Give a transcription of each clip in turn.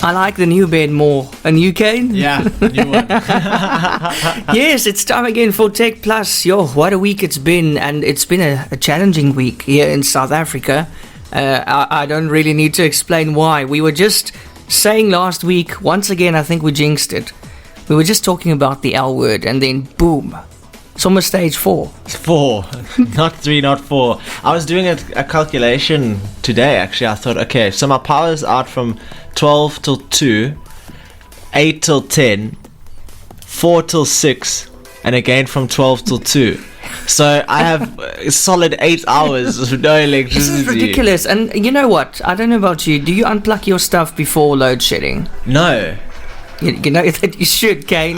I like the new bed more. A new Kaine? Yeah, new one. Yes, it's time again for techPLUS. Yo, what a week it's been, and it's been a challenging week here in South Africa. I don't really need to explain why. We were just saying last week, once again, I think we jinxed it. We were just talking about the L word, and then boom, it's almost stage 4. 4, not 3, not 4. I was doing a calculation today, actually. I thought, okay, so my power's out from 12 till 2, 8 till 10, 4 till 6, and again from 12 till 2. So I have a solid 8 hours of no electricity. This is ridiculous. And you know what? I don't know about you. Do you unplug your stuff before load shedding? No. You know that you should, Kaine.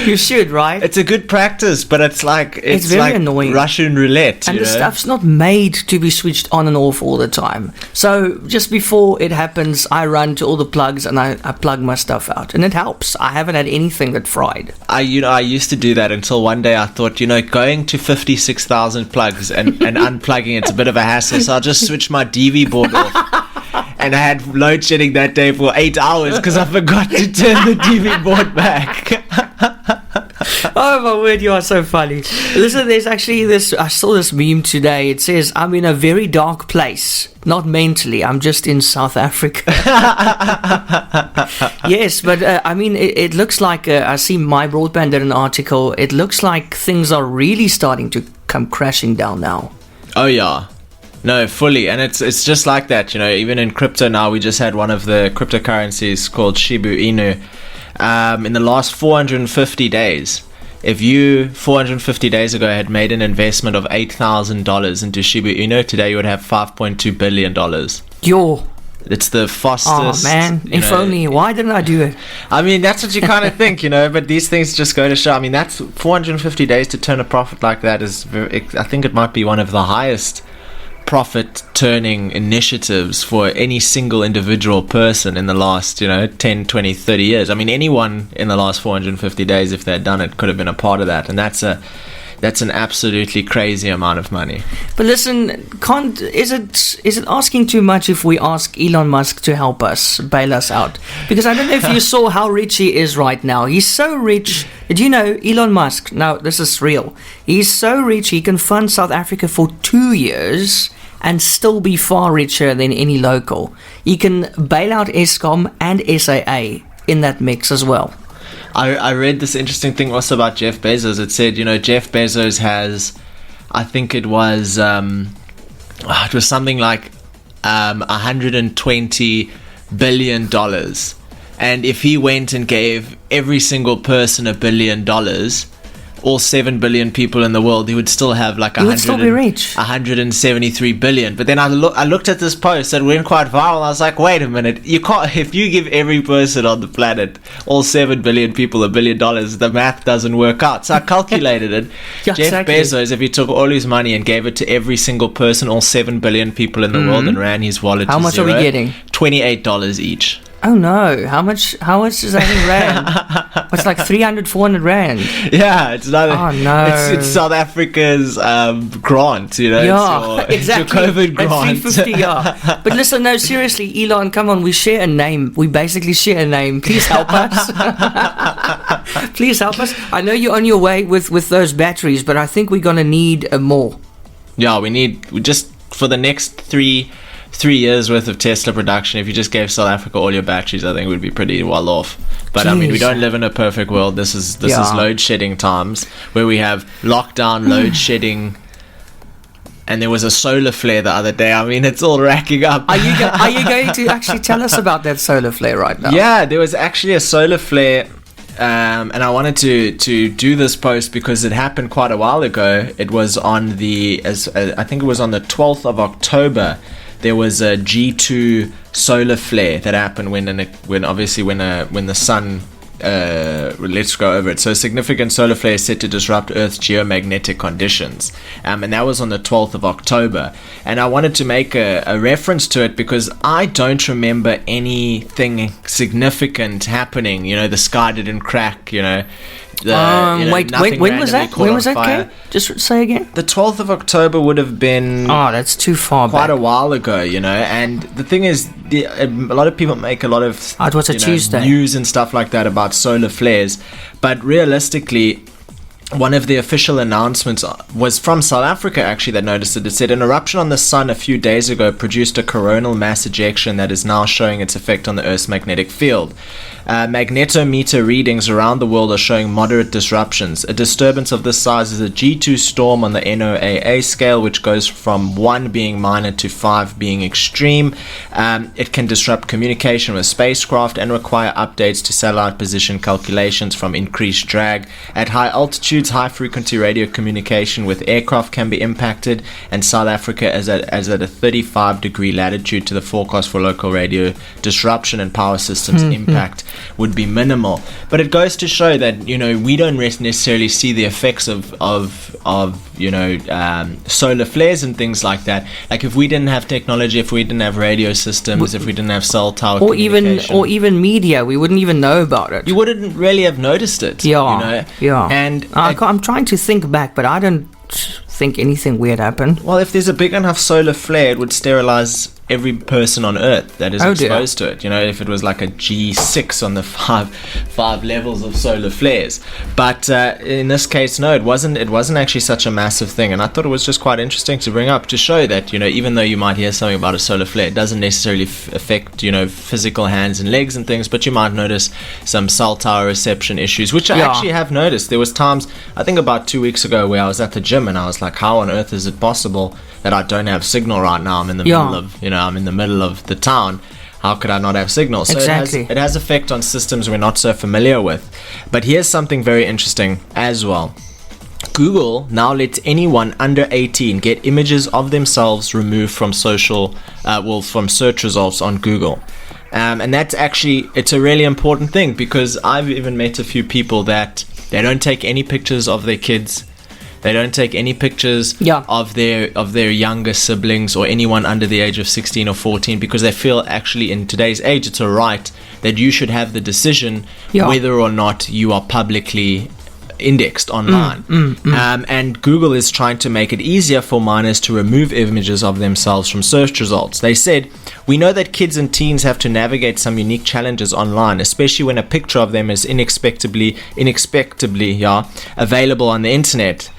You should, right? It's a good practice, but it's very like annoying. Russian roulette. And the stuff's not made to be switched on and off all the time. So just before it happens, I run to all the plugs and I plug my stuff out, and it helps. I haven't had anything that fried. I used to do that until one day I thought, going to 56,000 plugs and unplugging it's a bit of a hassle, so I'll just switch my DV board off. And I had load shedding that day for 8 hours because I forgot to turn the DV board back. Oh my word, you are so funny. Listen, there's actually I saw this meme today. It says, I'm in a very dark place. Not mentally, I'm just in South Africa. Yes, but it looks like, I see My Broadband did an article. It looks like things are really starting to come crashing down now. Oh yeah. No, fully, and it's just like that, even in crypto now. We just had one of the cryptocurrencies called Shiba Inu. In the last 450 days, if you 450 days ago had made an investment of $8,000 into Shiba Inu, today you would have $5.2 billion. It's the fastest. Oh man, if only. Why didn't I do it? I mean, that's what you kind of think, but these things just go to show. I mean, that's 450 days to turn a profit like that is I think it might be one of the highest profit turning initiatives for any single individual person in the last 10, 20, 30 years. I mean, anyone in the last 450 days, if they'd done it, could have been a part of that, and that's an absolutely crazy amount of money. But listen, is it asking too much if we ask Elon Musk to help us, bail us out? Because I don't know if you saw how rich he is right now. He's so rich. Did you know Elon Musk, now this is real, he's so rich he can fund South Africa for 2 years and still be far richer than any local. He can bail out Eskom and SAA in that mix as well. I read this interesting thing also about Jeff Bezos. It said, Jeff Bezos has, I think it was something like $120 billion. And if he went and gave every single person $1 billion, all 7 billion people in the world, he would still have like 173 billion. But then I looked at this post that went quite viral. I was like, wait a minute, you can't. If you give every person on the planet, all 7 billion people, $1 billion, the math doesn't work out. So I calculated it. Yeah, Jeff exactly. Bezos, if he took all his money and gave it to every single person, all 7 billion people in the world, and ran his wallet How to much zero, are we getting? $28 each. Oh no, how much is that in rand? It's like 300, 400 rand. Yeah, it's not. Oh no, it's South Africa's grant. Yeah, it's exactly. your COVID grant. It's 350, yeah. But listen, no, seriously, Elon, come on, we share a name. We basically share a name. Please help us. Please help us. I know you're on your way with those batteries, but I think we're gonna need more. Yeah, we just for the next 3 years worth of Tesla production. If you just gave South Africa all your batteries, I think we'd be pretty well off. But Jeez. I mean, we don't live in a perfect world. This is load shedding times where we have lockdown, load shedding, and there was a solar flare the other day. I mean, it's all racking up. Are you going to actually tell us about that solar flare right now? Yeah, there was actually a solar flare. And I wanted to do this post because it happened quite a while ago. It was on I think it was on the 12th of October. There was a G2 solar flare that happened when the sun let's go over it. So a significant solar flare is set to disrupt Earth's geomagnetic conditions, and that was on the 12th of October. And I wanted to make a reference to it because I don't remember anything significant happening. The sky didn't crack. When was that? When was that, Kane? Just say again. The 12th of October would have been... Oh, that's too far quite back. a while ago, and the thing is, a lot of people make a lot of it was a Tuesday. News and stuff like that about solar flares, but realistically, one of the official announcements was from South Africa, actually, that noticed it. It said an eruption on the sun a few days ago produced a coronal mass ejection that is now showing its effect on the Earth's magnetic field. Magnetometer readings around the world are showing moderate disruptions. A disturbance of this size is a G2 storm on the NOAA scale, which goes from 1 being minor to 5 being extreme. It can disrupt communication with spacecraft and require updates to satellite position calculations from increased drag. At high altitudes, high frequency radio communication with aircraft can be impacted, and South Africa is at a 35-degree latitude to the forecast for local radio disruption and power systems impact would be minimal. But it goes to show that we don't necessarily see the effects of solar flares and things like that. Like if we didn't have technology, if we didn't have radio systems, if we didn't have cell tower communication, or even media, we wouldn't even know about it. You wouldn't really have noticed it. Yeah. And I'm trying to think back, but I don't think anything weird happened. Well, if there's a big enough solar flare, it would sterilize every person on Earth that is exposed to it. If it was like a G6 on the five levels of solar flares. But in this case, no, it wasn't actually such a massive thing. And I thought it was just quite interesting to bring up to show that even though you might hear something about a solar flare, it doesn't necessarily affect physical hands and legs and things. But you might notice some cell tower reception issues, which I actually have noticed. There was times, I think about 2 weeks ago, where I was at the gym and I was like, how on earth is it possible that I don't have signal right now? I'm in the middle of I'm in the middle of the town. How could I not have signal? So exactly. it has effect on systems we're not so familiar with. But here's something very interesting as well. Google now lets anyone under 18 get images of themselves removed from from search results on Google. And that's actually, it's a really important thing, because I've even met a few people that they don't take any pictures of their kids. They don't take any pictures of their younger siblings or anyone under the age of 16 or 14, because they feel actually in today's age it's a right that you should have the decision whether or not you are publicly indexed online. And Google is trying to make it easier for minors to remove images of themselves from search results. They said, "We know that kids and teens have to navigate some unique challenges online, especially when a picture of them is inexpectedly available on the internet."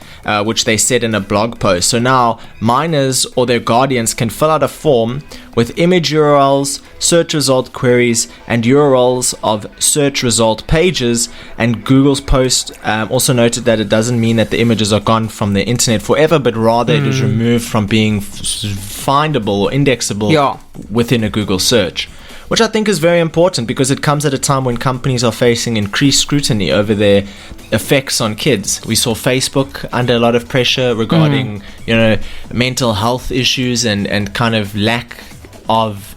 Which they said in a blog post. So now minors or their guardians can fill out a form with image URLs, search result queries, and URLs of search result pages. And Google's post also noted that it doesn't mean that the images are gone from the internet forever, but rather it is removed from being findable or indexable within a Google search. Which I think is very important, because it comes at a time when companies are facing increased scrutiny over their effects on kids. We saw Facebook under a lot of pressure regarding, mental health issues and kind of lack of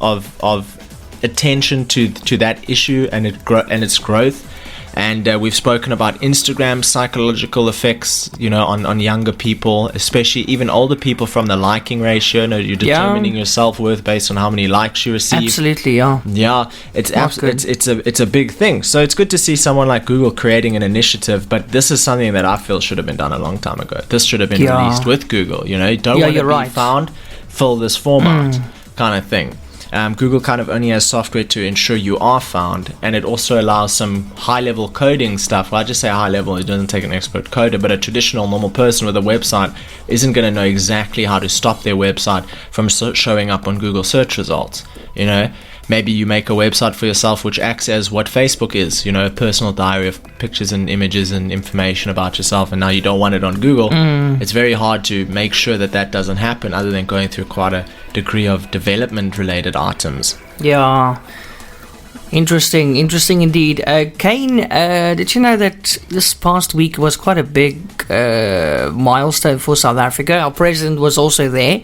attention to that issue and its growth. And we've spoken about Instagram's psychological effects, on younger people, especially even older people, from the liking ratio. You're determining your self-worth based on how many likes you receive. Absolutely, yeah. Yeah, it's a big thing. So it's good to see someone like Google creating an initiative, but this is something that I feel should have been done a long time ago. This should have been released with Google. You don't want to be found, fill this form out kind of thing. Google kind of only has software to ensure you are found, and it also allows some high-level coding stuff. Well, I just say high-level, it doesn't take an expert coder, but a traditional normal person with a website isn't going to know exactly how to stop their website from showing up on Google search results. Maybe you make a website for yourself which acts as what Facebook is, a personal diary of pictures and images and information about yourself, and now you don't want it on Google. It's very hard to make sure that doesn't happen, other than going through quite a degree of development-related items. Yeah. Interesting indeed. Kaine, did you know that this past week was quite a big milestone for South Africa? Our president was also there.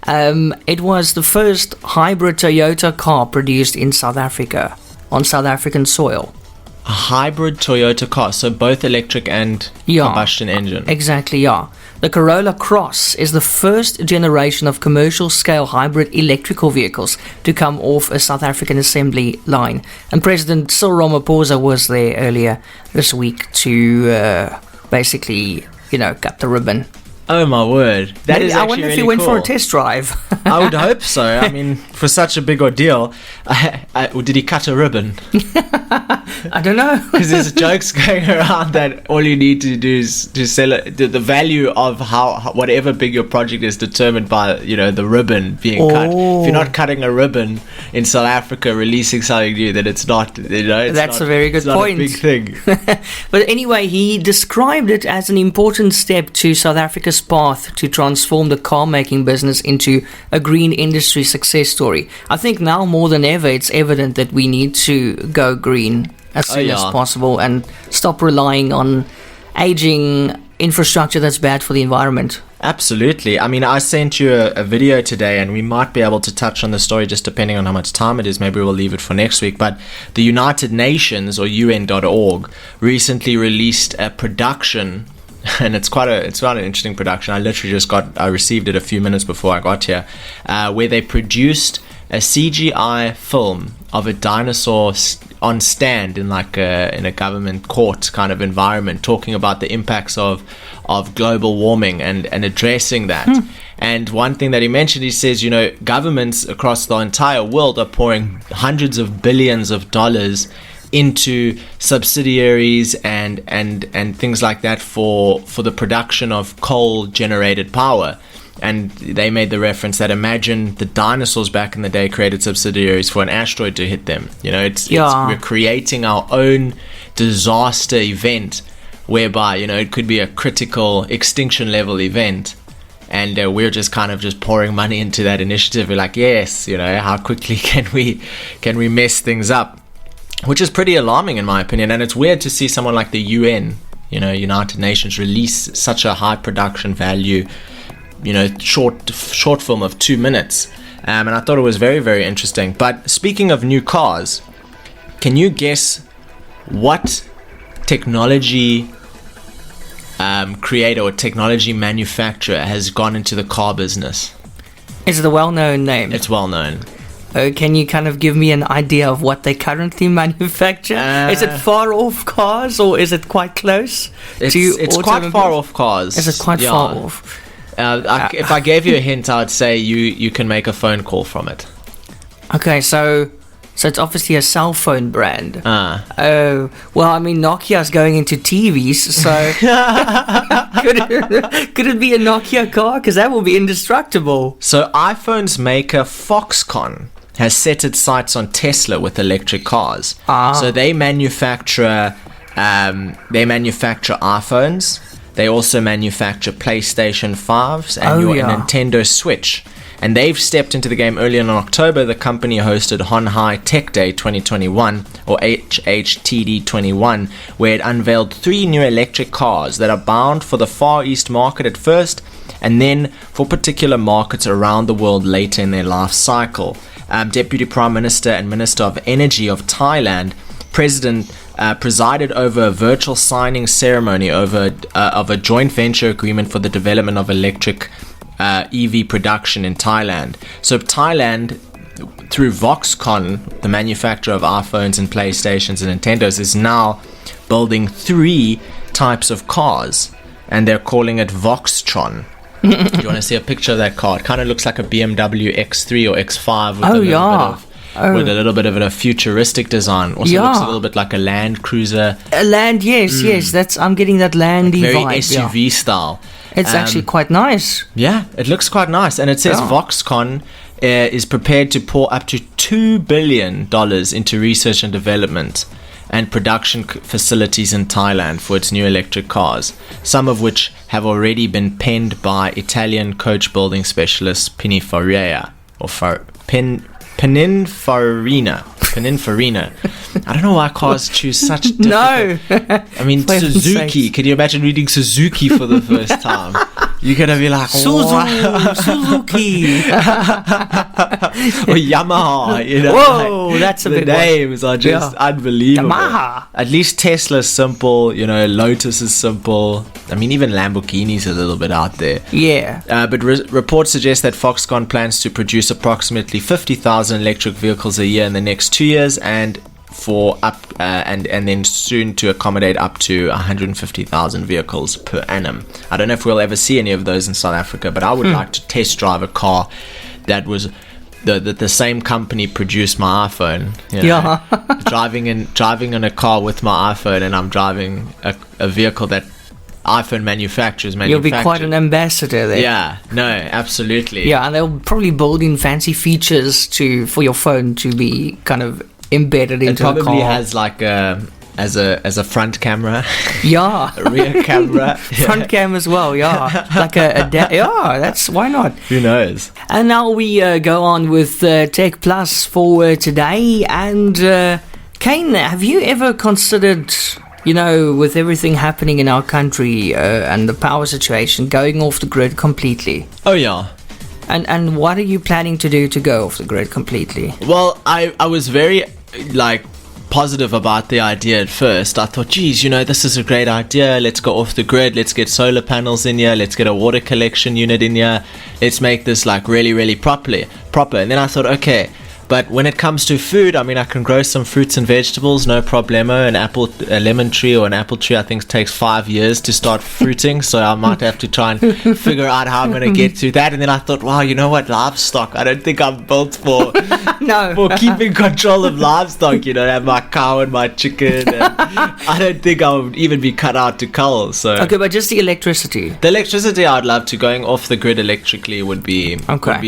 It was the first hybrid Toyota car produced in South Africa, on South African soil. A hybrid Toyota car, so both electric and combustion engine. Exactly, yeah. The Corolla Cross is the first generation of commercial-scale hybrid electrical vehicles to come off a South African assembly line. And President Cyril Ramaphosa was there earlier this week to basically, cut the ribbon. Oh my word. That is actually I wonder if really he went cool. for a test drive. I would hope so. I mean, for such a big ordeal, did he cut a ribbon? I don't know. Because there's jokes going around that all you need to do is to sell it. The value of how whatever big your project is determined by the ribbon being cut. If you're not cutting a ribbon in South Africa, releasing something new, then it's not. That's a very good point. It's not a big thing. But anyway, he described it as an important step to South Africa's path to transform the car making business into a green industry success story. I think now more than ever it's evident that we need to go green as soon as possible and stop relying on aging infrastructure that's bad for the environment. Absolutely. I mean, I sent you a video today, and we might be able to touch on the story just depending on how much time it is. Maybe we'll leave it for next week. But the United Nations, or UN.org, recently released a production, and it's quite an interesting production. I received it a few minutes before I got here, where they produced a CGI film of a dinosaur on stand in a government court kind of environment, talking about the impacts of global warming and addressing that. And one thing that he mentioned, he says, governments across the entire world are pouring hundreds of billions of dollars into subsidiaries and things like that for the production of coal generated power. And they made the reference that imagine the dinosaurs back in the day created subsidiaries for an asteroid to hit them. We're creating our own disaster event whereby it could be a critical extinction level event, and we're just kind of just pouring money into that initiative. We're like, yes, how quickly can we mess things up, which is pretty alarming in my opinion. And it's weird to see someone like the UN, United Nations, release such a high production value short film of 2 minutes, and I thought it was very, very interesting. But speaking of new cars, can you guess what technology creator or technology manufacturer has gone into the car business? Is it a well-known name? It's well-known. Can you kind of give me an idea of what they currently manufacture? Is it far off cars, or is it quite close? It's quite far off cars. Is it quite far off? If I gave you a hint, I would say you can make a phone call from it. Okay, so it's obviously a cell phone brand. Oh, well, I mean, Nokia's going into TVs, so could it be a Nokia car? Because that will be indestructible. So iPhone's maker Foxconn has set its sights on Tesla with electric cars. So they manufacture iPhones. They also manufacture PlayStation 5s and Nintendo Switch. And they've stepped into the game earlier in October. The company hosted Honhai Tech Day 2021, or HHTD 21, where it unveiled 3 new electric cars that are bound for the Far East market at first, and then for particular markets around the world later in their life cycle. Deputy Prime Minister and Minister of Energy of Thailand, presided over a virtual signing ceremony of a joint venture agreement for the development of electric EV production in Thailand. So Thailand, through Foxconn, the manufacturer of iPhones and PlayStations and Nintendos, is now building 3 types of cars, and they're calling it Voxtron. Do you want to see a picture of that car? It kind of looks like a BMW X3 or X5 with a little bit of a futuristic design. Also looks a little bit like a Land Cruiser. A Land, yes. I'm getting that Landy very vibe. SUV style. It's actually quite nice. Yeah, it looks quite nice. And it says Foxconn is prepared to pour up to $2 billion into research and development and production facilities in Thailand for its new electric cars, some of which have already been penned by Italian coach building specialist Pininfarina. I don't know why cars choose such difficult... No. I mean, Suzuki. Can you imagine reading Suzuki for the first time? You're going to be like, Suzuki. or Yamaha, you know. Whoa, that's a the big one. names are just unbelievable. Yamaha. At least Tesla's simple, you know, Lotus is simple. I mean, even Lamborghini's a little bit out there. Yeah. But reports suggest that Foxconn plans to produce approximately 50,000 electric vehicles a year in the next 2 years, and then soon to accommodate up to 150,000 vehicles per annum. I don't know if we'll ever see any of those in South Africa, but I would like to test drive a car that was the same company produced my iPhone. You know? Yeah. driving in a car with my iPhone, and I'm driving a vehicle that iPhone manufacturers. You'll be quite an ambassador there. Yeah, no, absolutely. Yeah, and they'll probably build in fancy features for your phone to be kind of embedded into the car. It probably has like as a front camera. Yeah. A rear camera. Front cam as well, yeah. Like that's, why not? Who knows? And now we go on with techPLUS for today. And Kaine, have you ever considered, you know, with everything happening in our country and the power situation, going off the grid completely? Oh, yeah. And what are you planning to do to go off the grid completely? Well, I was very, positive about the idea at first. I thought, geez, you know, this is a great idea. Let's go off the grid. Let's get solar panels in here. Let's get a water collection unit in here. Let's make this, really, really proper. And then I thought, okay, but when it comes to food, I mean, I can grow some fruits and vegetables, no problemo. A lemon tree or an apple tree, I think, takes 5 years to start fruiting. So I might have to try and figure out how I'm going to get to that. And then I thought, wow, you know what? Livestock, I don't think I'm built for keeping control of livestock. You know, I have my cow and my chicken. And I don't think I would even be cut out to cull. So okay, but just the electricity. The electricity, I'd love to. Going off the grid electrically would be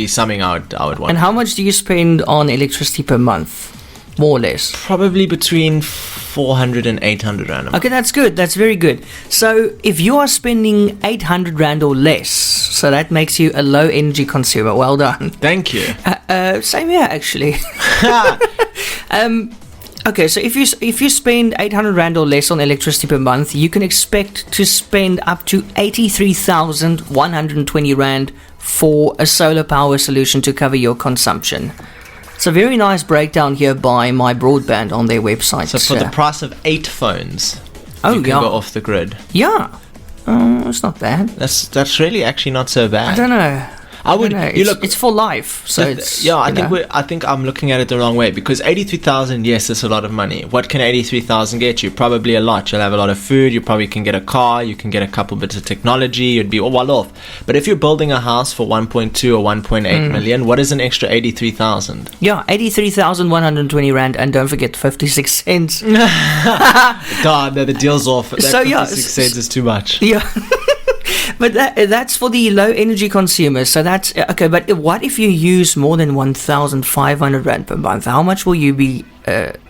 something I would want. And how much do you spend on electricity per month, more or less? Probably between 400 and 800 rand. Okay, that's good. That's very good. So if you are spending 800 rand or less, so that makes you a low energy consumer. Well done. Thank you. Same here, actually. Okay, so if you spend 800 rand or less on electricity per month, you can expect to spend up to 83,120 rand for a solar power solution to cover your consumption. It's a very nice breakdown here by My Broadband on their website. So for the price of 8 phones, you can go off the grid. Yeah, it's not bad. That's really actually not so bad. I don't know. I would. It's for life, so it's I think I'm looking at it the wrong way, because 83,000, yes, it's a lot of money. What can 83,000 get you? Probably a lot. You'll have a lot of food. You probably can get a car. You can get a couple bits of technology. You'd be well off. But if you're building a house for 1.2 or 1.8 million, what is an extra 83,000? Yeah, 83,120 rand, and don't forget 56 cents. God, no, the deal's off. That 56 cents is too much. Yeah. But that's for the low energy consumers. So that's okay. But what if you use more than 1,500 rand per month? How much will you be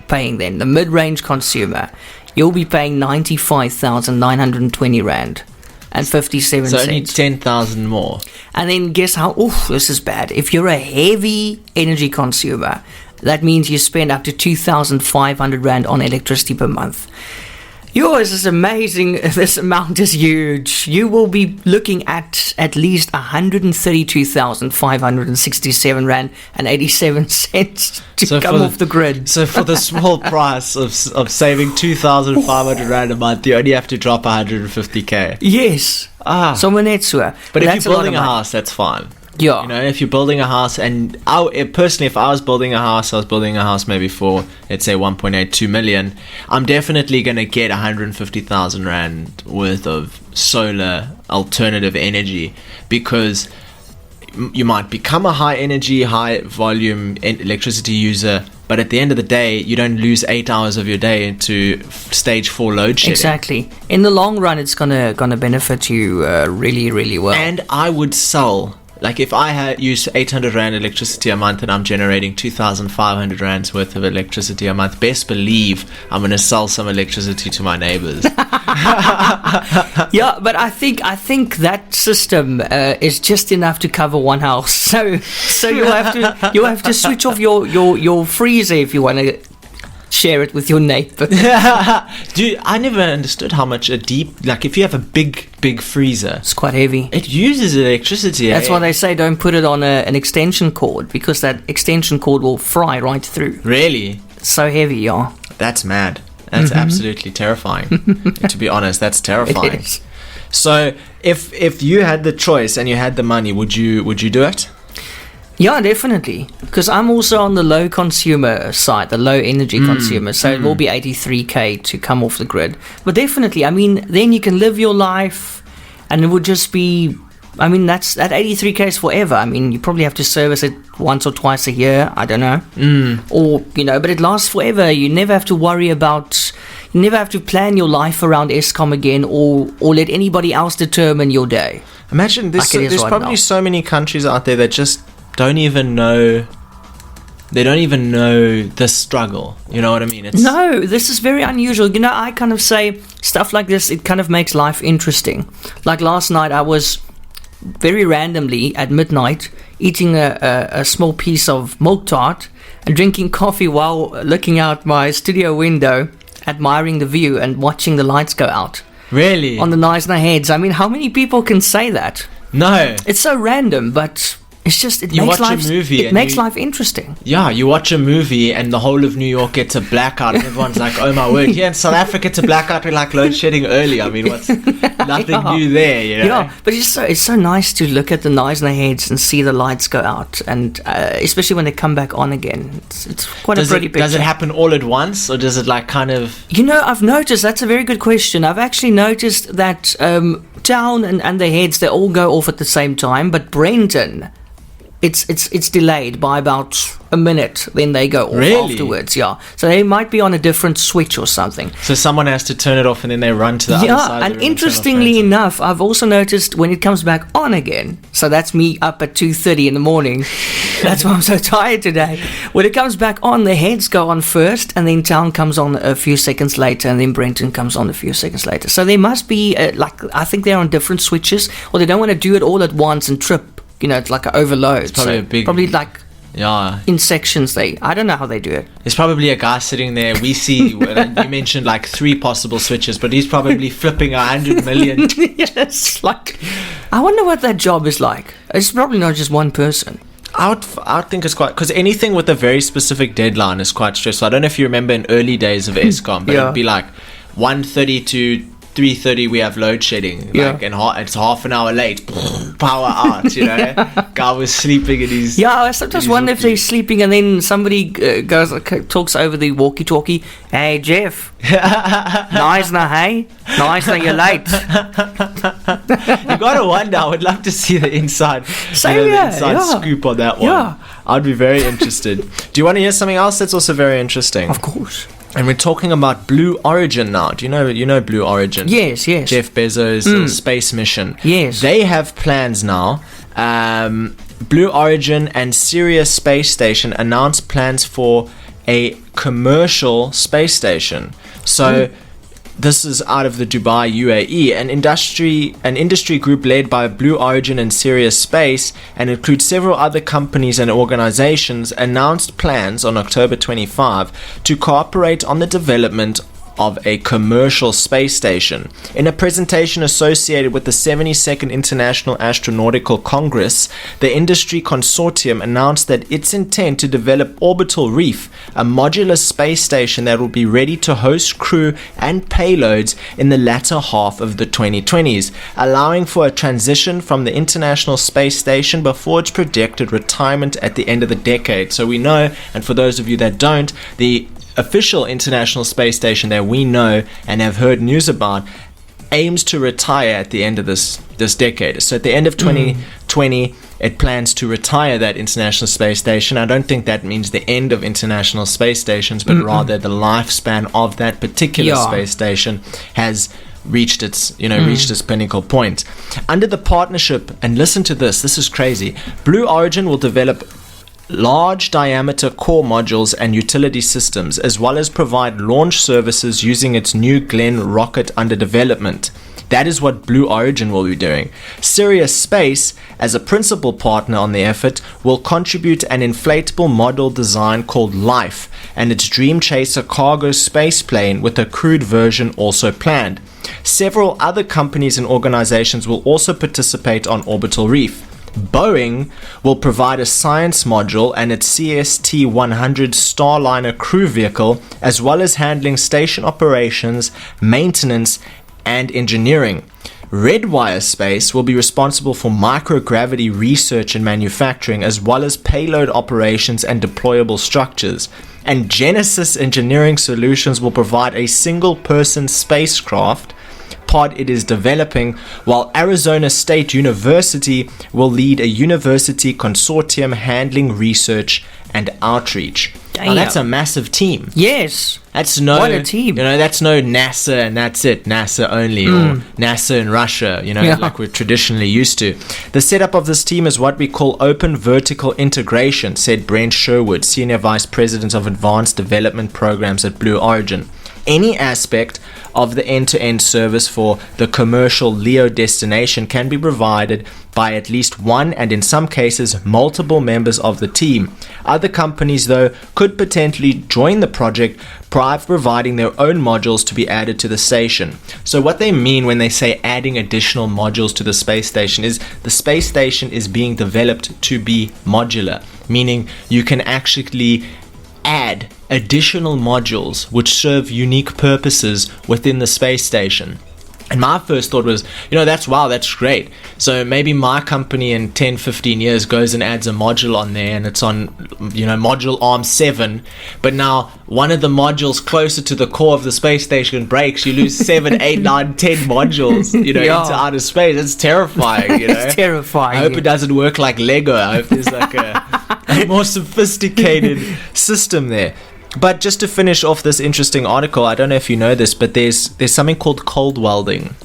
paying then? The mid-range consumer, you'll be paying 95,920 rand and 57 cents. So only 10,000 more. And then guess how? This is bad. If you're a heavy energy consumer, that means you spend up to 2,500 rand on electricity per month. Yours is amazing. This amount is huge. You will be looking at least 132,567 rand and 87 cents to come off the grid. So for the small price of saving 2,500 rand a month, you only have to drop 150k. Yes. So but if you're building a house, that's fine. Yeah. You know, if you're building a house, and personally, if I was building a house maybe for, let's say, 1.82 million, I'm definitely going to get 150,000 rand worth of solar alternative energy, because you might become a high energy, high volume electricity user, but at the end of the day, you don't lose 8 hours of your day into stage 4 load shedding. Exactly. In the long run, it's gonna benefit you really, really well. And I would sell. Like, if I had used 800 rand electricity a month and I'm generating 2,500 rands worth of electricity a month, best believe I'm going to sell some electricity to my neighbors. Yeah, but I think that system is just enough to cover one house. So you'll have to switch off your freezer if you want to share it with your neighbor. Dude, I never understood how much a deep, like if you have a big freezer, It's quite heavy. it uses electricity. That's why they say don't put it on an extension cord, because that extension cord will fry right through. Really? It's so heavy, yeah. That's mad. That's absolutely terrifying. To be honest, that's terrifying. It is. So, if you had the choice and you had the money, would you do it? Yeah, definitely. Because I'm also on the low consumer side, the low energy consumer. So it will be 83k to come off the grid. But definitely, I mean, then you can live your life, and it would just be. I mean, that 83k is forever. I mean, you probably have to service it once or twice a year. I don't know. Or, but it lasts forever. You never have to worry about. You never have to plan your life around Eskom again, or let anybody else determine your day. Imagine this. Like it is There's right probably now. so many countries out there that just don't even know. They don't even know the struggle. You know what I mean? It's, No, this is very unusual. I kind of say stuff like this, it kind of makes life interesting. Like last night, I was very randomly at midnight eating a small piece of milk tart and drinking coffee while looking out my studio window, admiring the view and watching the lights go out Really? on the Knysna Heads. I mean, how many people can say that? No. It's so random, but it's just You watch a movie It and makes you- life interesting. Yeah, you watch a movie and the whole of New York gets a blackout and everyone's like, oh my word. Here in South Africa, it's a blackout. We're like load shedding early. I mean, what's nothing Yeah. new there, you know? Yeah, but it's so nice to look at the Knysna Heads and see the lights go out, and especially when they come back on again. It's quite a pretty picture. Does it happen all at once, or does it like kind of... I've noticed, that's a very good question. I've actually noticed that Town and the Heads, they all go off at the same time, but Brenton, it's delayed by about a minute, then they go off Really? afterwards, yeah. So they might be on a different switch or something. So someone has to turn it off and then they run to the other side of the Yeah, room and turn off interestingly Brenton. enough, I've also noticed when it comes back on again, so that's me up at 2:30 in the morning, that's why I'm so tired today. When it comes back on, the Heads go on first, and then Town comes on a few seconds later, and then Brenton comes on a few seconds later. So there must be, I think they're on different switches, or they don't want to do it all at once and trip. It's like an overload. It's probably like Yeah. in sections. I don't know how they do it. There's probably a guy sitting there. We see, you mentioned like 3 possible switches, but he's probably flipping 100 million. Yes, like, I wonder what that job is like. It's probably not just one person. I would think it's quite, because anything with a very specific deadline is quite stressful. I don't know if you remember in early days of Eskom, but Yeah. it'd be like 1:30 to 3:30 we have load shedding, Yeah. like, and it's half an hour late, power out, guy was sleeping in his... Yeah, I sometimes He's wonder if looking. they're sleeping, and then somebody talks over the walkie-talkie. Hey, Jeff. Knysna, hey? Knysna, you're late. You gotta wonder. I would love to see the inside, Same the here, inside yeah. scoop on that one. Yeah. I'd be very interested. Do you want to hear something else that's also very interesting? Of course. And we're talking about Blue Origin now. Do you know Blue Origin? Yes. Jeff Bezos' space mission. Yes. They have plans now. Blue Origin and Sirius Space Station announced plans for a commercial space station. So this is out of the Dubai, UAE, an industry group led by Blue Origin and Sirius Space, and includes several other companies and organizations, announced plans on October 25 to cooperate on the development of a commercial space station. In a presentation associated with the 72nd International Astronautical Congress, the industry consortium announced that its intent to develop Orbital Reef, a modular space station that will be ready to host crew and payloads in the latter half of the 2020s, allowing for a transition from the International Space Station before its projected retirement at the end of the decade. So we know, and for those of you that don't, the official International Space Station that we know and have heard news about aims to retire at the end of this decade. So at the end of 2020, it plans to retire that International Space Station. I don't think that means the end of international space stations, but rather the lifespan of that particular space station has reached its pinnacle point. Under the partnership, and listen to this is crazy, Blue Origin will develop large diameter core modules and utility systems, as well as provide launch services using its New Glenn rocket under development. That is what Blue Origin will be doing. Sirius Space, as a principal partner on the effort, will contribute an inflatable model design called Life and its Dream Chaser cargo space plane with a crewed version also planned. Several other companies and organizations will also participate on Orbital Reef. Boeing will provide a science module and its CST-100 Starliner crew vehicle, as well as handling station operations, maintenance, and engineering. Redwire Space will be responsible for microgravity research and manufacturing, as well as payload operations and deployable structures. And Genesis Engineering Solutions will provide a single-person spacecraft pod it is developing, while Arizona State University will lead a university consortium handling research and outreach. Now, that's a massive team. Yes. That's no, what a team. That's no NASA and that's it, NASA only, or NASA in Russia, like we're traditionally used to. The setup of this team is what we call open vertical integration, said Brent Sherwood, Senior Vice President of Advanced Development Programs at Blue Origin. Any aspect of the end-to-end service for the commercial LEO destination can be provided by at least one, and in some cases multiple, members of the team. Other companies, though, could potentially join the project by providing their own modules to be added to the station. So what they mean when they say adding additional modules to the space station is the space station is being developed to be modular, meaning you can actually add additional modules which serve unique purposes within the space station. And my first thought was, that's great. So maybe my company in 10, 15 years goes and adds a module on there, and it's on, module arm 7. But now one of the modules closer to the core of the space station breaks. You lose 7, 8, 9, 10 modules, into outer space. It's terrifying, It's terrifying. I hope it doesn't work like Lego. I hope there's like a more sophisticated system there. But just to finish off this interesting article, I don't know if you know this, but there's something called cold welding.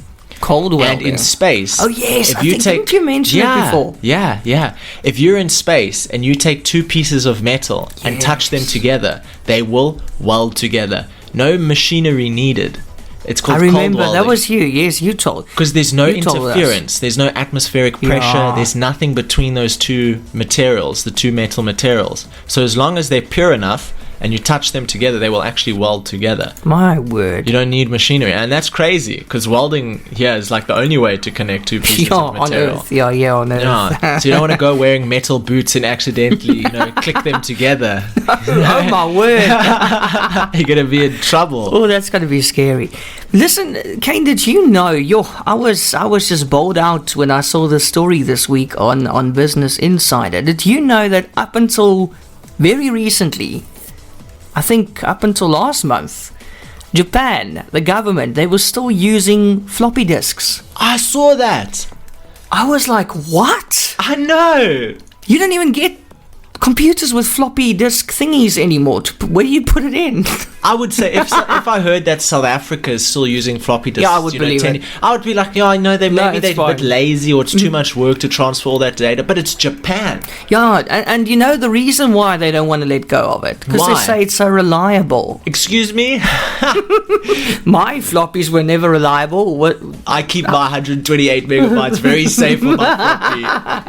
Cold welding. And in space. Oh yes, didn't you mention it before? Yeah. If you're in space and you take two pieces of metal and touch them together, they will weld together. No machinery needed. It's called cold welding. I remember, that was you. Yes, you told. Because there's no interference. There's no atmospheric pressure. There's nothing between those two materials, the two metal materials. So as long as they're pure enough, and you touch them together, they will actually weld together. My word. You don't need machinery. And that's crazy, because welding here is like the only way to connect two pieces of material. On Earth. Yeah, on Earth. Yeah. So you don't want to go wearing metal boots and accidentally, click them together. Oh, my word. You're going to be in trouble. Oh, that's going to be scary. Listen, Kaine, did you know, I was just bowled out when I saw the story this week on Business Insider. Did you know that up until very recently, I think up until last month, Japan, the government, they were still using floppy disks. I saw that. I was like, what? I know. You don't even get computers with floppy disk thingies anymore. Where do you put it in? I would say if I heard that South Africa is still using floppy disks, I would believe it. I would be like, I know they're a bit lazy, or it's too much work to transfer all that data, but it's Japan. Yeah, and the reason why they don't want to let go of it, because they say it's so reliable. Excuse me? My floppies were never reliable. I keep my 128 megabytes very safe on my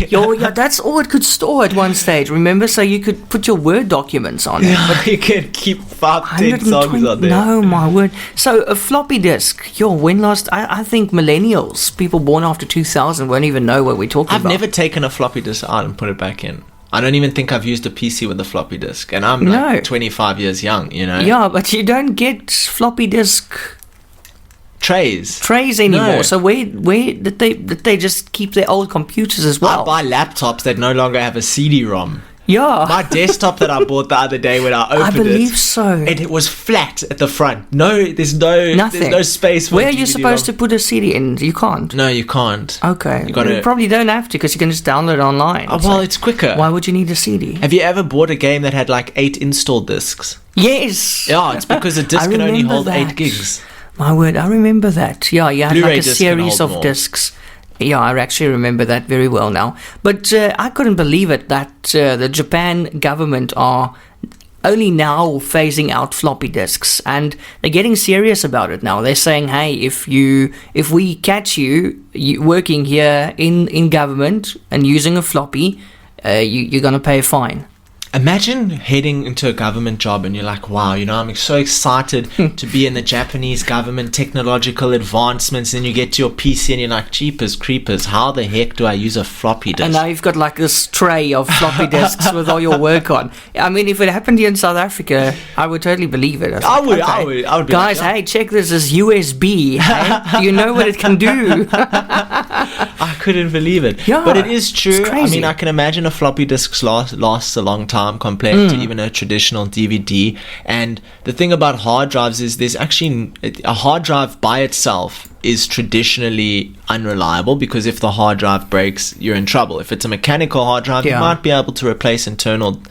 floppy. That's all it could store at one stage, remember? So you could put your Word documents on it. But you could keep 5-10 songs on there. No, my word. So a floppy disk, when last, I think millennials, people born after 2000, won't even know what we're talking about. I've never taken a floppy disk out and put it back in. I don't even think I've used a PC with a floppy disk, and I'm like 25 years young, Yeah, but you don't get floppy disk trays anymore. No. So where did they just keep their old computers as well? I buy laptops that no longer have a CD-ROM. Yeah. My desktop that I bought the other day when I opened it. I believe so. And it was flat at the front. No, there's no space for Where are you supposed to put a CD in? You can't. No, you can't. Okay. You probably don't have to, because you can just download it online. Oh, well, it's quicker. Why would you need a CD? Have you ever bought a game that had like 8 install discs? Yes. Yeah, it's because a disc can only hold 8 gigs. My word, I remember that. Yeah, you had Blu-ray like a series of discs. Yeah, I actually remember that very well now. But I couldn't believe it that the Japan government are only now phasing out floppy disks, and they're getting serious about it now. They're saying, hey, if we catch you working here in government and using a floppy, you're going to pay a fine. Imagine heading into a government job and you're like, wow, I'm so excited to be in the Japanese government, technological advancements, and you get to your PC and you're like, jeepers creepers, how the heck do I use a floppy disk? And now you've got like this tray of floppy disks with all your work on. I mean, if it happened here in South Africa, I would totally believe it. I would be guys, like, hey, check this as USB. Hey? Do you know what it can do? I couldn't believe it. Yeah, but it is true. I mean, I can imagine a floppy disk lasts a long time compared to even a traditional DVD. And the thing about hard drives is there's actually a hard drive by itself is traditionally unreliable, because if the hard drive breaks, you're in trouble. If it's a mechanical hard drive, you might be able to replace internal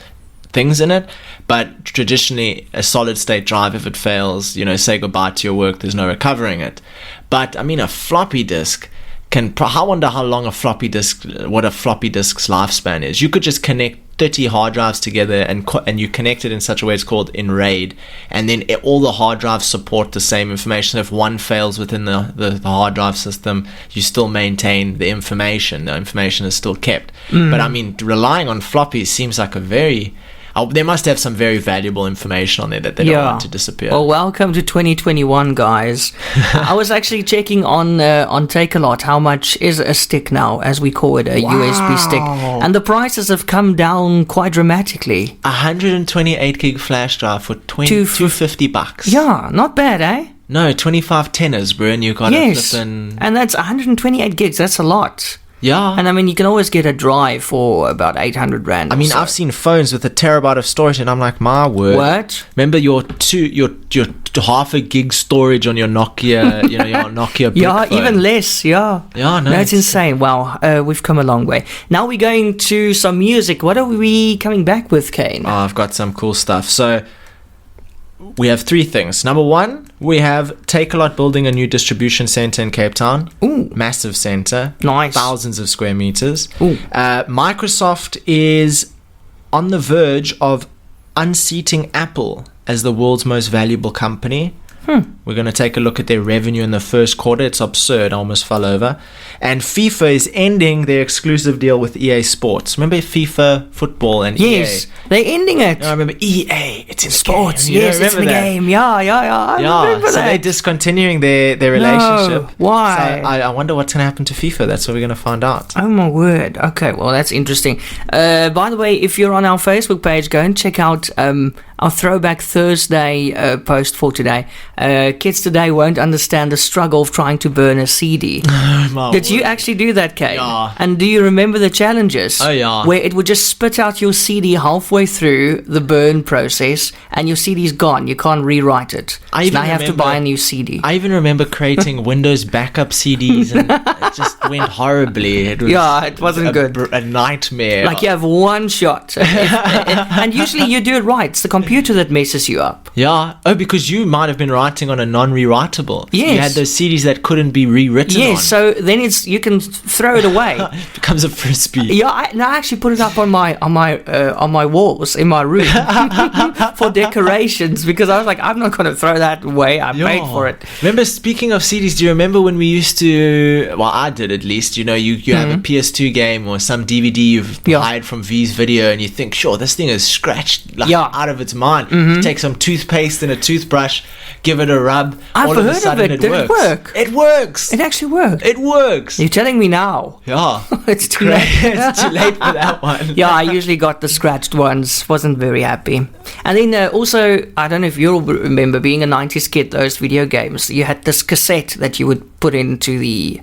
things in it, but traditionally a solid state drive, if it fails, say goodbye to your work, there's no recovering it. But I mean, a floppy disk I wonder how long what a floppy disk's lifespan is. You could just connect 30 hard drives together and you connect it in such a way, it's called in RAID, and then all the hard drives support the same information. So if one fails within the hard drive system, you still maintain the information is still kept. But I mean, relying on floppies seems like they must have some very valuable information on there that they don't want to disappear. Well, welcome to 2021, guys. I was actually checking on Take-A-Lot how much is a stick now, as we call it, a USB stick. And the prices have come down quite dramatically. 128 gig flash drive for $250. Yeah, not bad, eh? No, 25 tenors, bro, and you got a flippin'... And that's 128 gigs, that's a lot. Yeah. And I mean, you can always get a drive for about 800 Rand. I mean, I've seen phones with a terabyte of storage, and I'm like, my word. What? Remember your half a gig storage on your Nokia, your Nokia brick phone. Even less, yeah. Yeah, no. It's insane. Wow, we've come a long way. Now we're going to some music. What are we coming back with, Kaine? Oh, I've got some cool stuff. So, we have three things. Number one, we have Take-A-Lot building a new distribution center in Cape Town. Ooh. Massive center. Nice. Thousands of square meters. Ooh. Microsoft is on the verge of unseating Apple as the world's most valuable company. We're going to take a look at their revenue in the first quarter. It's absurd. I almost fell over. And FIFA is ending their exclusive deal with EA Sports. Remember FIFA football and EA? Yes, they're ending it. I remember EA. It's in sports. Game. Yes, it's in the game. Yeah. I remember that. So they're discontinuing their relationship. No, why? So I wonder what's going to happen to FIFA. That's what we're going to find out. Oh my word. Okay, well, that's interesting. By the way, if you're on our Facebook page, go and check out our Throwback Thursday post for today. Kids today won't understand the struggle of trying to burn a CD. Did you actually do that, Kaine? Yeah. And do you remember the challenges? Oh, yeah. Where it would just spit out your CD halfway through the burn process and your CD's gone. You can't rewrite it. Now you have to buy a new CD. I even remember creating Windows backup CDs, and it just went horribly. It wasn't good. A nightmare. Like you have one shot. And usually you do it right. It's the computer that messes you up. Yeah. Oh, because you might have been writing on a non-rewritable. Yes. You had those CDs that couldn't be rewritten on. Yes, so then you can throw it away. It becomes a frisbee. Yeah, I actually put it up on my walls in my room for decorations, because I was like, I'm not going to throw that away. I paid for it. Remember, speaking of CDs, do you remember when we used to, well, I did at least, you have a PS2 game or some DVD you've hired from V's Video, and you think, sure, this thing is scratched out of its mind. You take some toothpaste and a toothbrush, give it a rub. I've all of a heard sudden of it. Did it work? It works. It actually worked. It works. You're telling me now? Yeah. It's too late. It's too late for that one. Yeah, I usually got the scratched ones. Wasn't very happy. And then also, I don't know if you'll remember, being a 90s kid, those video games, you had this cassette that you would put into the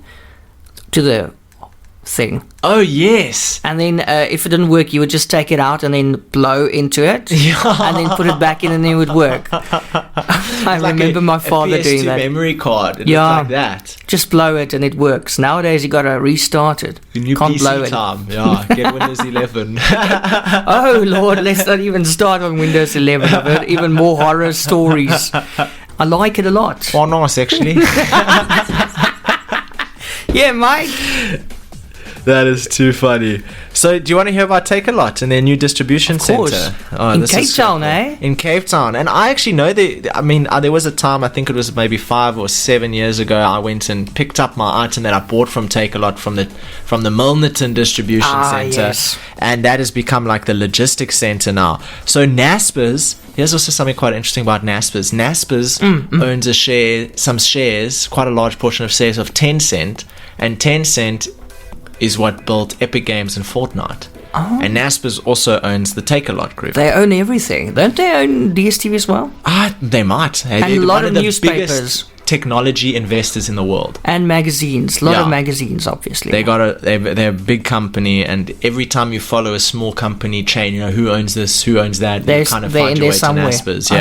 thing. Oh, yes. And then if it didn't work, you would just take it out and then blow into it. And then put it back in and then it would work. I remember my father doing that. Memory card. It looked like that. Just blow it and it works. Nowadays, you got to restart it. New Can't PC blow it. time. Yeah, get Windows 11. Oh, Lord, let's not even start on Windows 11. I've heard even more horror stories. I like it a lot. Oh, nice, actually. Yeah, Mike. That is too funny. So So, do you want to hear about Take-A-Lot and their new distribution center? Oh, in Cape Town, eh? In Cape Town. And I actually know there was a time, I think it was maybe 5 or 7 years ago, I went and picked up my item that I bought from Take-A-Lot from the Milnerton distribution center. Yes. And that has become like the logistics center now. So Naspers, here's also something quite interesting about Naspers. Naspers owns some shares, quite a large portion of shares of Tencent, and Tencent is what built Epic Games and Fortnite. Oh. And Naspers also owns the Take-A-Lot group. They own everything. Don't they own DSTV as well? They might. And a lot of newspapers. Technology investors in the world, and magazines, a lot of magazines, obviously. They're a big company, and every time you follow a small company chain, you know who owns this, who owns that. You kind of find your way to Naspers.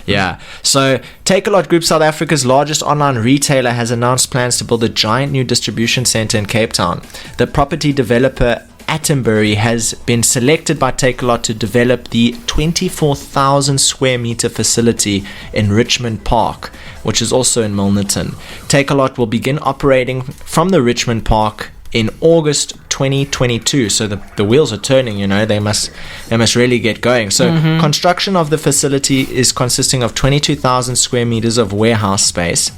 Yeah. So Take-A-Lot Group, South Africa's largest online retailer, has announced plans to build a giant new distribution center in Cape Town. The property developer Attenbury has been selected by Take-A-Lot to develop the 24,000 square meter facility in Richmond Park, which is also in Milnerton. Take-A-Lot will begin operating from the Richmond Park in August 2022. So the wheels are turning, you know, they must really get going. So construction of the facility is consisting of 22,000 square meters of warehouse space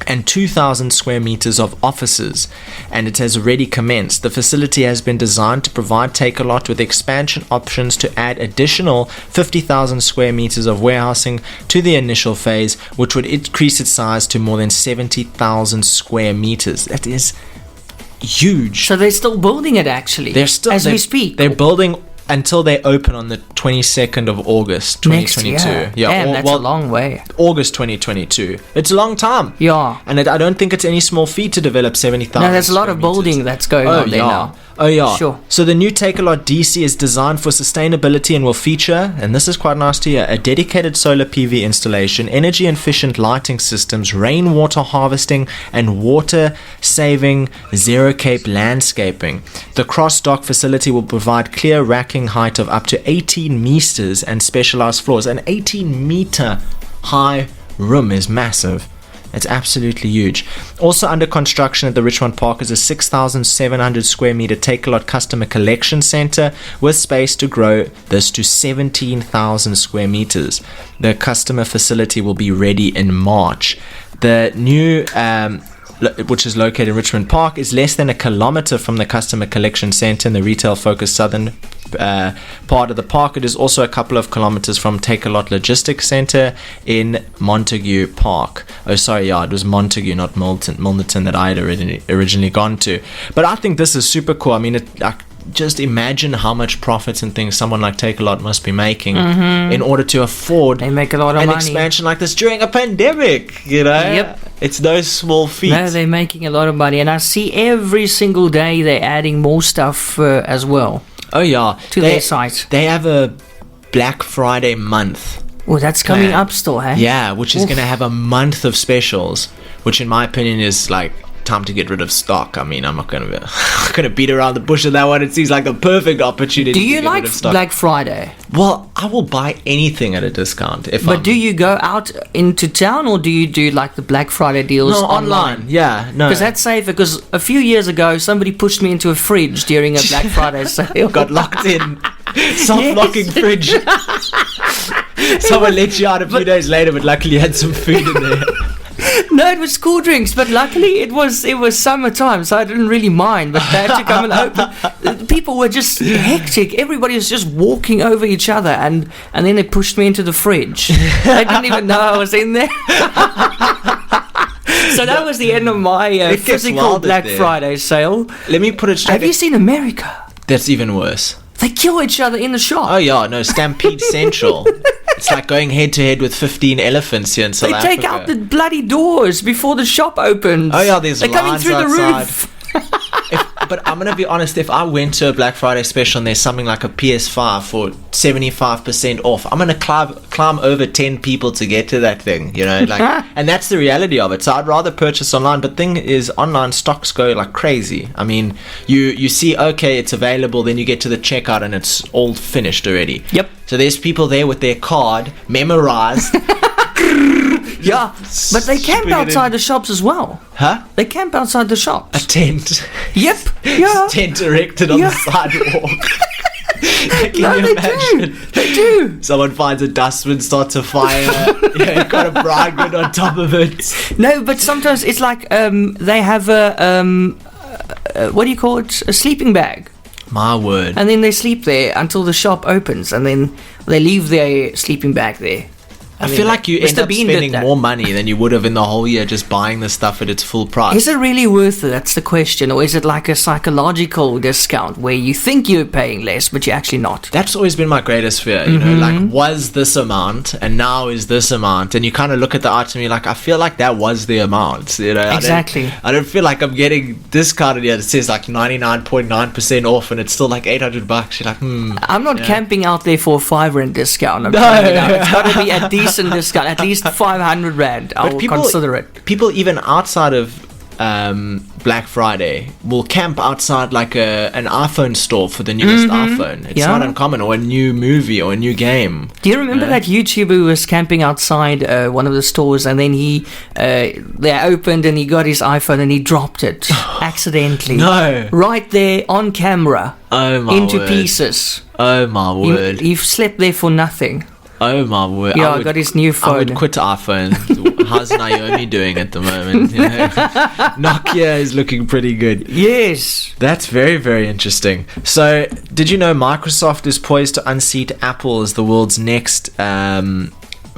and 2,000 square meters of offices, and it has already commenced. The facility has been designed to provide Take-A-Lot with expansion options to add additional 50,000 square meters of warehousing to the initial phase, which would increase its size to more than 70,000 square meters. That is huge. So they're still building it, actually. We speak. They're building until they open on the 22nd of August 2022. Next year. Yeah, that's a long way. August 2022. It's a long time. Yeah. And I don't think it's any small feat to develop 70,000. No, there's a lot of building that's going on there now. Oh, yeah. Sure. So the new Take-A-Lot DC is designed for sustainability and will feature, and this is quite nice to hear, a dedicated solar PV installation, energy-efficient lighting systems, rainwater harvesting, and water-saving zero-cape landscaping. The cross-dock facility will provide clear racking height of up to 18 meters and specialized floors. An 18-meter high room is massive. It's absolutely huge. Also under construction at the Richmond Park is a 6,700 square meter Take-A-Lot customer collection center with space to grow this to 17,000 square meters. The customer facility will be ready in March. The new which is located in Richmond Park, is less than a kilometer from the customer collection center in the retail-focused southern part of the park. It is also a couple of kilometers from Take-A-Lot Logistics Center in Montague Park. Oh, sorry, it was Montague, not Milnerton that I had originally gone to. But I think this is super cool. I mean, just imagine how much profits and things someone like Take-A-Lot must be making in order to afford they make a lot of an money. Expansion like this during a pandemic, you know? Yep. It's no small feat. No, they're making a lot of money. And I see every single day they're adding more stuff as well. Oh, yeah. To their site. They have a Black Friday month. Oh, that's coming up still, hey? Yeah, which is going to have a month of specials, which in my opinion is like time to get rid of stock. I mean, I'm not going to beat around the bush on that one. It seems like the perfect opportunity to get rid of stock. Do you like Black Friday? Well, I will buy anything at a discount. Do you go out into town, or do you do like the Black Friday deals online? Yeah, no. Because that's safer, because a few years ago, somebody pushed me into a fridge during a Black Friday sale. Got locked in. Self-locking fridge. Someone let you out a few days later, but luckily you had some food in there. No, it was cool drinks, but luckily it was summertime, so I didn't really mind. But they had to come and open. People were just hectic. Everybody was just walking over each other, and then they pushed me into the fridge. They didn't even know I was in there. So that was the end of my physical Black Friday sale. Let me put it straight. Have you seen America? That's even worse. They kill each other in the shop. Oh yeah, no, Stampede Central. It's like going head to head with 15 elephants here in South Africa. They take out the bloody doors before the shop opens. Oh yeah, there's They're coming through outside. the roof. But I'm going to be honest, if I went to a Black Friday special and there's something like a PS5 for 75% off, I'm going to climb over 10 people to get to that thing, you know, like, and that's the reality of it. So I'd rather purchase online, but thing is, online stocks go like crazy. I mean, you see, okay, it's available, then you get to the checkout and it's all finished already. Yep. So there's people there with their card memorized, Yeah, but they camp outside the shops as well. Huh? They camp outside the A shops. tent. Yep. Yeah. Tent erected on Yeah. the sidewalk. Can No, you they imagine? do. They do. Someone finds a dustbin, starts a fire. You've got a bride good on top of it. No, but sometimes it's like they have a what do you call it? A sleeping bag. My word. And then they sleep there until the shop opens, and then they leave their sleeping bag there. I feel like you end Mr. up Bean did spending that. more money than you would have in the whole year just buying the stuff at its full price. Is it really worth it? That's the question. Or is it like a psychological discount where you think you're paying less, but you're actually not? That's always been my greatest fear, you know, like, was this amount and now is this amount? And you kind of look at the item and you're like, I feel like that was the amount, you know. Exactly. I don't feel like I'm getting discounted here. It says like 99.9% off and it's still like $800. You're like, I'm not camping out there for a £5 discount. I'm No. telling you now. It's got to be a decent discount, at least 500 Rand. I will consider it. People even outside of Black Friday will camp outside like an iPhone store for the newest iPhone. It's Yeah. not uncommon, or a new movie or a new game. Do you remember that YouTuber who was camping outside one of the stores, and then they opened and he got his iPhone and he dropped it accidentally. No. Right there on camera. Oh my into word. pieces. Oh my word. He slept there for nothing. Oh my word. Yeah, I got his new phone. I would quit iPhone. How's Naomi doing at the moment? You know? Nokia is looking pretty good. Yes. That's very, very interesting. So, did you know Microsoft is poised to unseat Apple as the world's next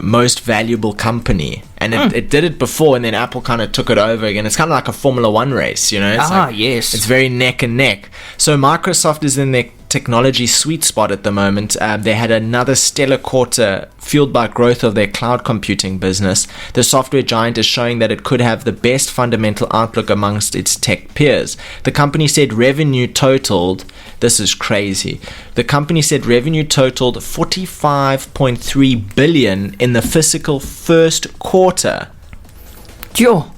most valuable company? And it did it before, and then Apple kind of took it over again. It's kind of like a Formula One race, you know? It's yes. It's very neck and neck. So Microsoft is in their technology sweet spot at the moment. They had another stellar quarter fueled by growth of their cloud computing business. The software giant is showing that it could have the best fundamental outlook amongst its tech peers. The company said revenue totaled, this is crazy, the company said revenue totaled 45.3 billion in the fiscal first quarter. Sure.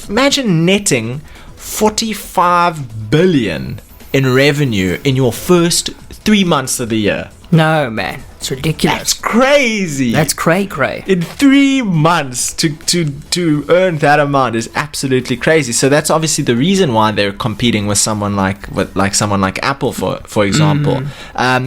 Imagine netting 45 billion in revenue in your first 3 months of the year. No, man. It's ridiculous. That's crazy. That's cray-cray. In 3 months to earn that amount is absolutely crazy. So that's obviously the reason why they're competing with someone like Apple, for example.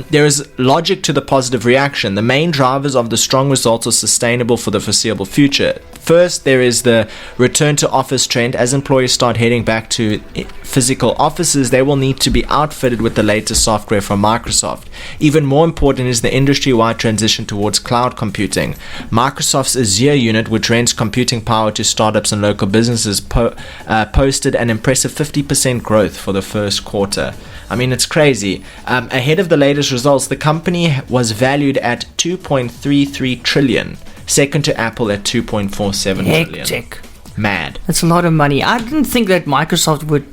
There is logic to the positive reaction. The main drivers of the strong results are sustainable for the foreseeable future. First, there is the return to office trend. As employees start heading back to physical offices, they will need to be outfitted with the latest software from Microsoft. Even more important is the industry-wide transition towards cloud computing. Microsoft's Azure unit, which rents computing power to startups and local businesses, posted an impressive 50% growth for the first quarter. I mean, it's crazy. Ahead of the latest results, the company was valued at 2.33 trillion. Second to Apple at 2.47 trillion. Hectic. Mad. That's a lot of money. I didn't think that Microsoft would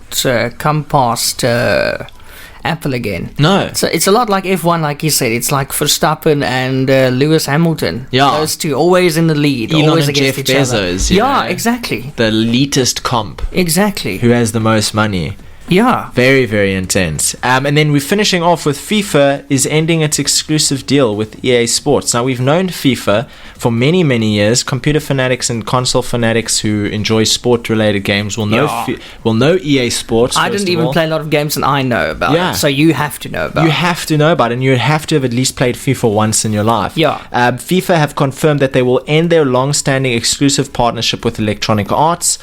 come past Apple again. No. So it's a lot like F1, like you said. It's like Verstappen and Lewis Hamilton. Yeah. Those two always in the lead, Elon always and against Jeff each Bezos, other. you Yeah, know. exactly. The elitist comp. Exactly. Who has the most money. Yeah. Very, very intense. And then we're finishing off with FIFA is ending its exclusive deal with EA Sports. Now, we've known FIFA for many, many years. Computer fanatics and console fanatics who enjoy sport-related games will know will know EA Sports. I didn't even play a lot of games and I know about it. So you have to know about it. You have to know about it, and you have to have at least played FIFA once in your life. Yeah. FIFA have confirmed that they will end their long-standing exclusive partnership with Electronic Arts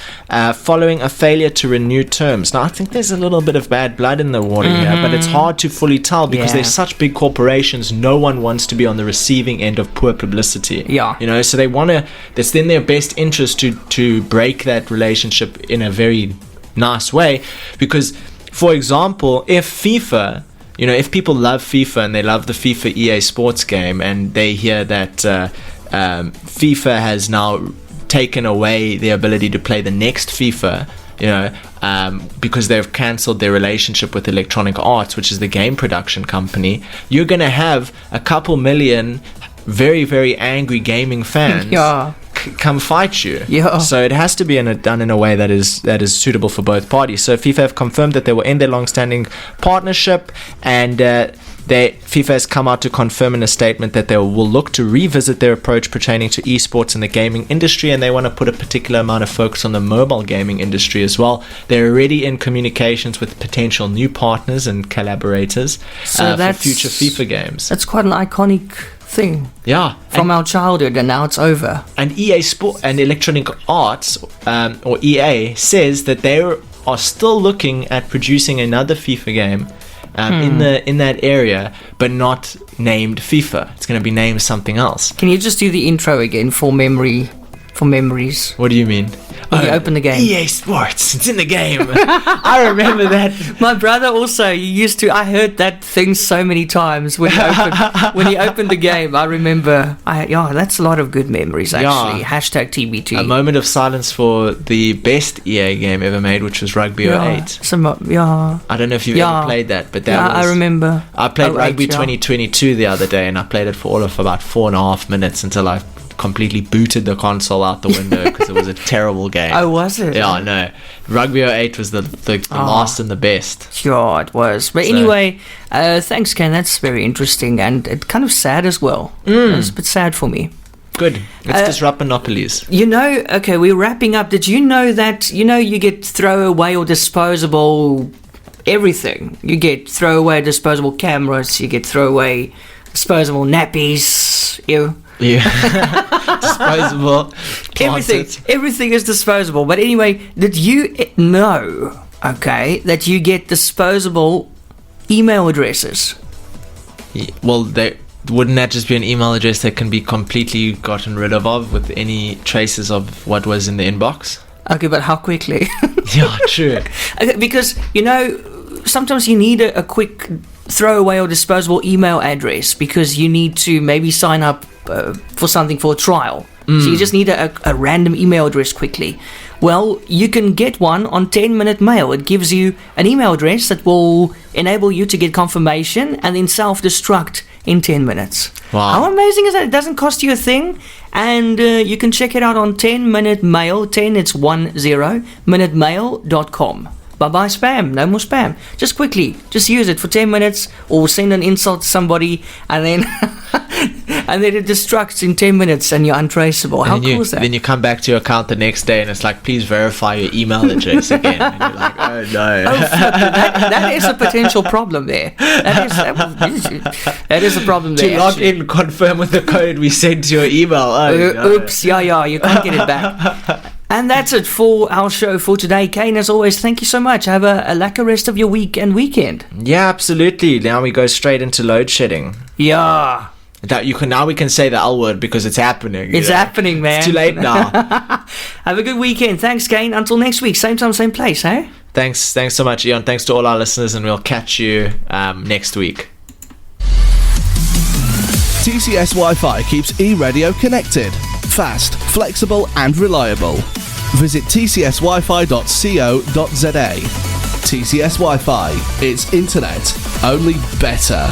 following a failure to renew terms. Now, I think there's a little bit of bad blood in the water here, but it's hard to fully tell because they're such big corporations. No one wants to be on the receiving end of poor publicity. Yeah. You know, so they want to, it's in their best interest to break that relationship in a very nice way, because, for example, if FIFA, you know, if people love FIFA and they love the FIFA EA Sports game and they hear that FIFA has now taken away the ability to play the next FIFA, you know, because they've cancelled their relationship with Electronic Arts, which is the game production company, you're going to have a couple million very, very angry gaming fans come fight you. Yeah. So it has to be done in a way that is suitable for both parties. So FIFA have confirmed that they will end their long-standing partnership, and FIFA has come out to confirm in a statement that they will look to revisit their approach pertaining to esports in the gaming industry, and they want to put a particular amount of focus on the mobile gaming industry as well. They're already in communications with potential new partners and collaborators for future FIFA games. That's quite an iconic thing. Yeah. From our childhood, and now it's over. And EA Sport and Electronic Arts, or EA, says that they are still looking at producing another FIFA game in that area, but not named FIFA. It's going to be named something else. Can you just do the intro again for memories? What do you mean? When you open the game. EA Sports, it's in the game. I remember that. My brother also, I heard that thing so many times when he opened the game. I remember, that's a lot of good memories, actually. Yeah. Hashtag TBT. A moment of silence for the best EA game ever made, which was Rugby 08. I don't know if you've ever played that, but that was... I remember. I played Rugby 2022 the other day, and I played it for all of about 4.5 minutes until I completely booted the console out the window because it was a terrible game. Oh, was it? Yeah, no. Rugby 08 was the last and the best. Sure, it was. But anyway, thanks, Ken. That's very interesting, and it kind of sad as well. It's a bit sad for me. Good. Let's disrupt monopolies. Okay, we're wrapping up. Did you know that, you get throwaway or disposable everything? You get throwaway disposable cameras, you get throwaway disposable nappies, disposable everything is disposable. But anyway, did you know that you get disposable email addresses? Well, wouldn't that just be an email address that can be completely gotten rid of with any traces of what was in the inbox? Okay, but how quickly? Yeah, true. Because sometimes you need a quick throwaway or disposable email address because you need to maybe sign up for something for a trial. So you just need a random email address quickly. Well, you can get one on 10-minute mail. It gives you an email address that will enable you to get confirmation and then self-destruct in 10 minutes. Wow. How amazing is that? It doesn't cost you a thing, and you can check it out on 10-minute mail. 10, it's 10, minutemail.com. Bye-bye spam. No more spam. Just use it for 10 minutes or send an insult to somebody and then and then it destructs in 10 minutes and you're untraceable. How cool is that? Then you come back to your account the next day and it's like, please verify your email address again. And you're like, oh no. That is a potential problem there. That is a problem there. To log in, confirm with the code we sent to your email. Oops, you can't get it back. And that's it for our show for today. Kaine, as always, thank you so much. Have a lekker rest of your week and weekend. Yeah, absolutely. Now we go straight into load shedding. Yeah. Now we can say the L word because it's happening. It's happening, man. It's too late now. Have a good weekend. Thanks, Kaine. Until next week, same time, same place, eh? Thanks so much, Eon. Thanks to all our listeners, and we'll catch you next week. TCS Wi-Fi keeps eRadio connected, fast, flexible and reliable. Visit tcswifi.co.za. TCS Wi-Fi, it's internet, only better.